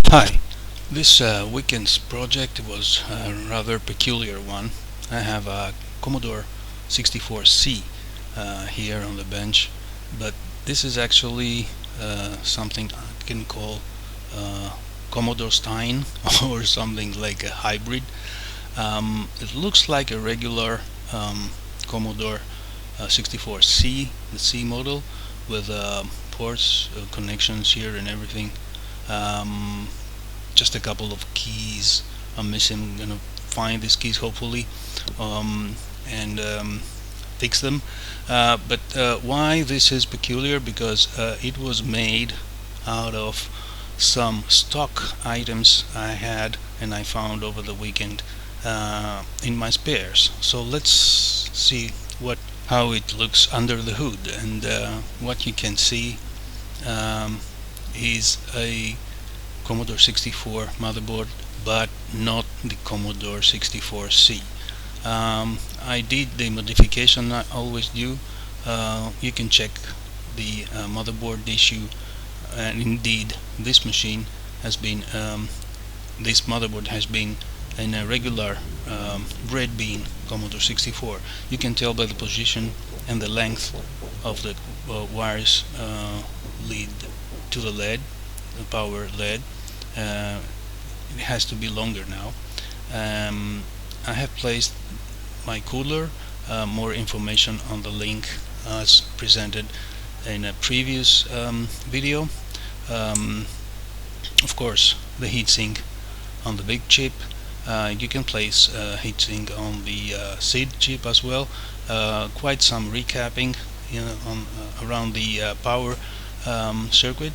Hi, this weekend's project was a rather peculiar one. I have a Commodore 64C here on the bench, but this is actually something I can call uh, Commodore-Stein or something like a hybrid. It looks like a regular Commodore 64C, the C model, with ports, connections here and everything. Um, just a couple of keys I'm missing. I'm gonna find these keys hopefully and fix them. But why this is peculiar? Because it was made out of some stock items I had and I found over the weekend in my spares. So let's see how it looks under the hood. And what you can see um, is a Commodore 64 motherboard, but not the Commodore 64C. I did the modification I always do. You can check the motherboard issue, and indeed, this machine has been this motherboard has been in a regular bread bin Commodore 64. You can tell by the position and the length of the wires lead to the LED, the power LED. Uh, it has to be longer now. I have placed my cooler. More information on the link as presented in a previous video. Um, of course, the heatsink on the big chip. You can place heatsink on the seed chip as well. Quite some recapping, on around the power circuit.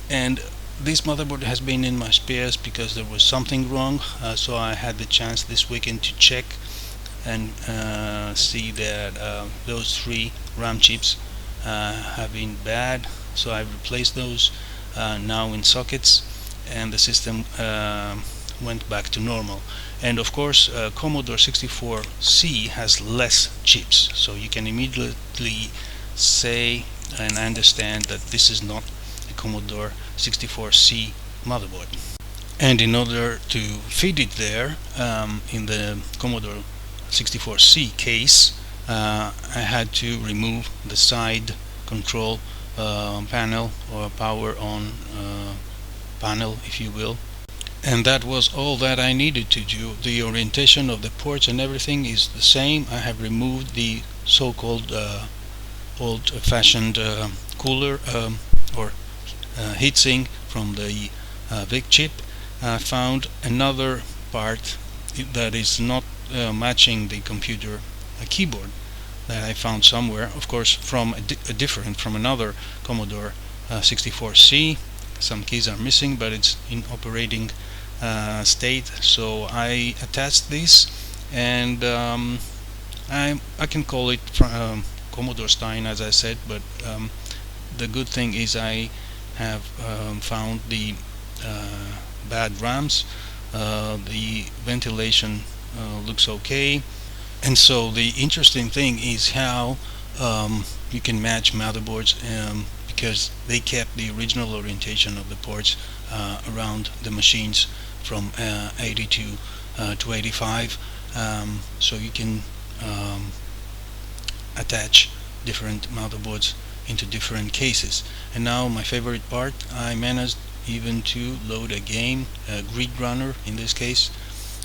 And this motherboard has been in my spares because there was something wrong, so I had the chance this weekend to check and see that those three RAM chips have been bad, so I replaced those now in sockets, and the system went back to normal. And of course, Commodore 64C has less chips, so you can immediately say and understand that this is not a Commodore 64C motherboard. And in order to fit it there in the Commodore 64C case, I had to remove the side control panel, or power on panel, if you will. And that was all that I needed to do. The orientation of the ports and everything is the same. I have removed the so-called old-fashioned cooler or heatsink from the VIC chip. I found another part that is not matching the computer keyboard that I found somewhere, of course from from another Commodore 64C. Some keys are missing, but it's in operating state, so I attached this, and I can call it Commodore-Stein, as I said, but the good thing is I have found the bad RAMs. The ventilation looks okay, and so the interesting thing is how you can match motherboards, because they kept the original orientation of the ports around the machines from 82 to 85, so you can attach different motherboards into different cases. And now my favorite part, I managed even to load a game, a Grid Runner in this case.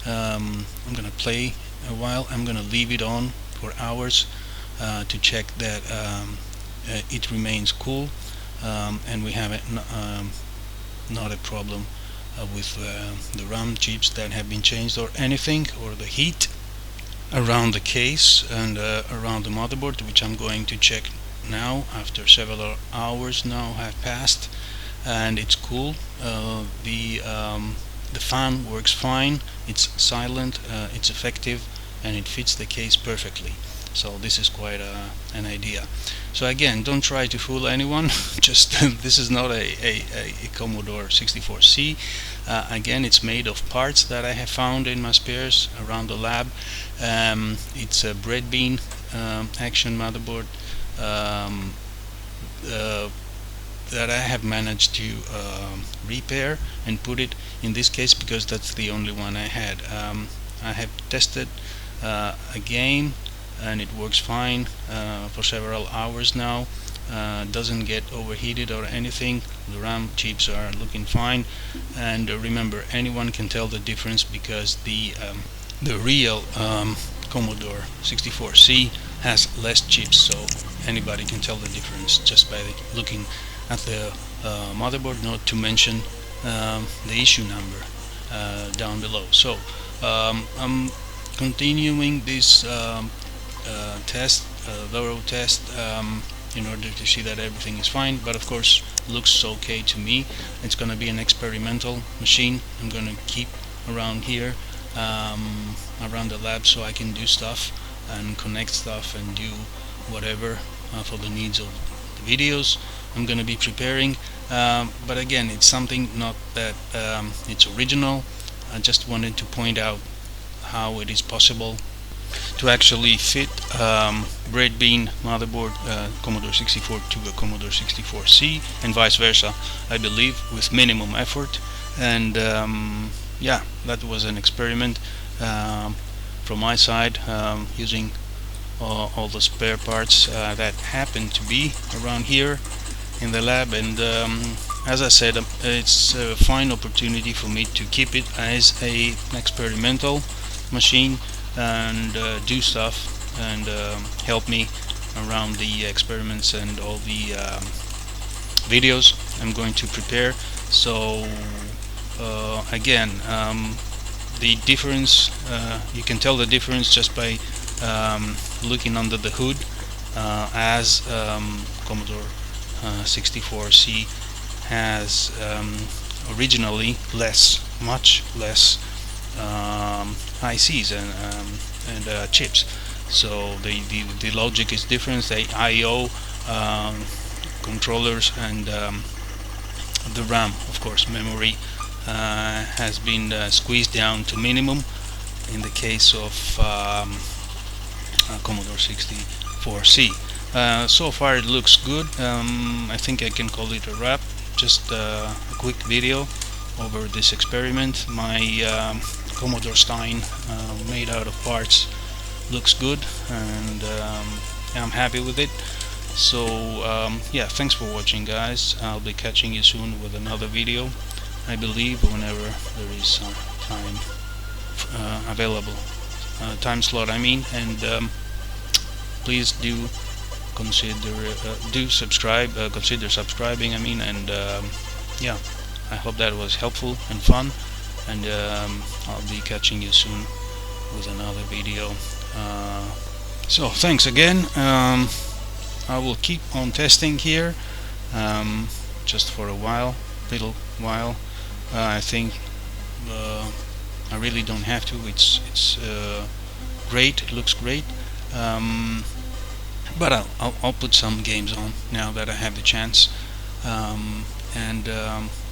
I'm gonna play a while. I'm gonna leave it on for hours to check that it remains cool, and we have not a problem with the RAM chips that have been changed or anything, or the heat around the case and around the motherboard, which I'm going to check now after several hours now have passed, and it's cool. The fan works fine, it's silent, it's effective, and it fits the case perfectly. So this is quite an idea. So again, don't try to fool anyone. Just this is not a Commodore 64C. Again, it's made of parts that I have found in my spares around the lab. It's a bread bin action motherboard. that I have managed to repair and put it in this case because that's the only one I had. I have tested a game and it works fine for several hours now. Doesn't get overheated or anything. The RAM chips are looking fine, and remember, anyone can tell the difference because the real Commodore 64C has less chips, so anybody can tell the difference just by looking at the motherboard, not to mention the issue number down below. So I'm continuing this thorough test, in order to see that everything is fine, but of course looks okay to me. It's gonna be an experimental machine. I'm gonna keep around here, around the lab, so I can do stuff and connect stuff and do whatever for the needs of the videos I'm gonna be preparing. But again, it's something not that it's original. I just wanted to point out how it is possible to actually fit bread bin motherboard Commodore 64 to a Commodore 64C and vice versa, I believe, with minimum effort. And yeah, that was an experiment from my side, using all the spare parts that happen to be around here in the lab. And as I said, it's a fine opportunity for me to keep it as an experimental machine and do stuff and help me around the experiments and all the videos I'm going to prepare. So again, the difference, you can tell the difference just by looking under the hood, as Commodore 64C has originally much less ICs and chips. So the logic is different. The I/O controllers and the RAM, of course, memory has been squeezed down to minimum in the case of Commodore 64C. So far it looks good. I think I can call it a wrap. Just a quick video over this experiment. My Commodore-Stein, made out of parts, looks good, and I'm happy with it. So yeah, thanks for watching, guys. I'll be catching you soon with another video, I believe, whenever there is time available, time slot I mean. And please do consider subscribing, I mean. And yeah, I hope that was helpful and fun, and I'll be catching you soon with another video. So thanks again. I will keep on testing here, just for a little while. I think I really don't have to. It's great. It looks great. But I'll put some games on now that I have the chance, and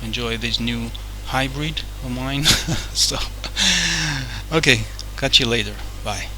enjoy this new hybrid of mine. So okay, catch you later. Bye.